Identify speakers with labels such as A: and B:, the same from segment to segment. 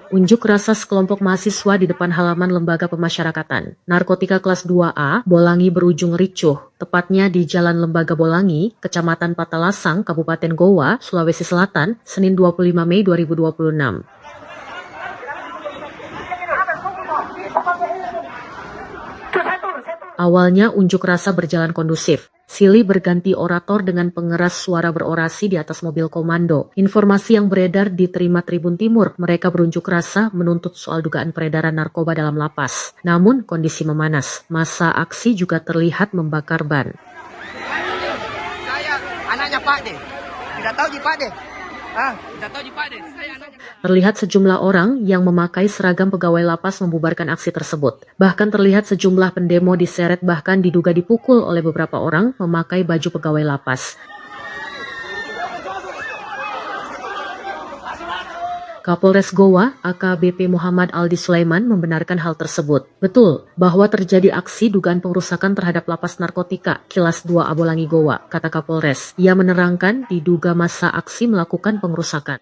A: Unjuk rasa sekelompok mahasiswa di depan halaman Lembaga Pemasyarakatan. Narkotika kelas 2A, Bolangi berujung ricuh, tepatnya di Jalan Lembaga Bolangi, Kecamatan Patalasang, Kabupaten Goa, Sulawesi Selatan, Senin 25 Mei 2026. Awalnya unjuk rasa berjalan kondusif. Silih berganti orator dengan pengeras suara berorasi di atas mobil komando. Informasi yang beredar diterima Tribun Timur. Mereka berunjuk rasa menuntut soal dugaan peredaran narkoba dalam lapas. Namun kondisi memanas. Masa aksi juga terlihat membakar ban.
B: Saya anaknya Pak De. Tidak tahu di Pak De. Tidak tahu di Pak De. Saya anaknya.
A: Terlihat sejumlah orang yang memakai seragam pegawai lapas membubarkan aksi tersebut. Bahkan terlihat sejumlah pendemo diseret bahkan diduga dipukul oleh beberapa orang memakai baju pegawai lapas. Kapolres Goa, AKBP Muhammad Aldi Sulaiman membenarkan hal tersebut. Betul, bahwa terjadi aksi dugaan pengerusakan terhadap lapas narkotika Kilas 2A Bolangi Goa, kata Kapolres. Ia menerangkan diduga masa aksi melakukan pengerusakan.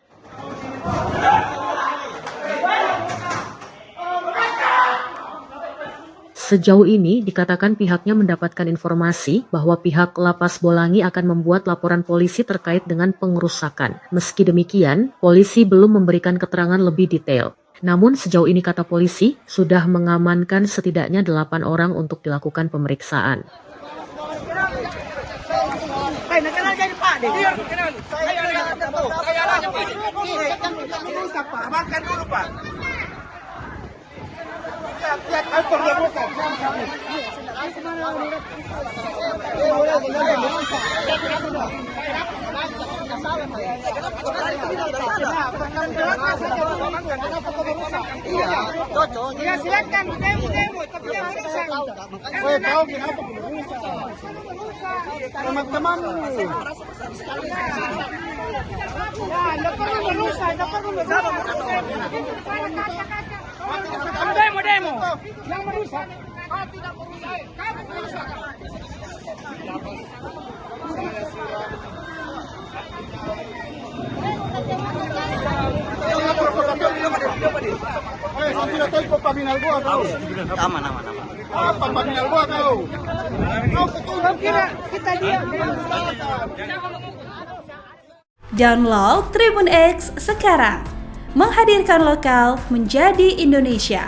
A: Sejauh ini dikatakan pihaknya mendapatkan informasi bahwa pihak Lapas Bolangi akan membuat laporan polisi terkait dengan pengerusakan. Meski demikian, polisi belum memberikan keterangan lebih detail. Namun sejauh ini kata polisi sudah mengamankan setidaknya 8 orang untuk dilakukan pemeriksaan.
B: Ya silakan demo, tapi yang merusak.
C: Saya tahu kenapa merusak. Teman-teman.
B: Ya, nggak perlu merusak, nggak perlu merusak. Demo, yang merusak. Tidak merusak, kamu merusak.
C: Tidak tahu kok paminal gua tahu.
B: Aman.
C: Apa paminal gua tahu? Kau betul
B: Kira kita dia.
D: Download Tribun X sekarang. Menghadirkan lokal menjadi Indonesia.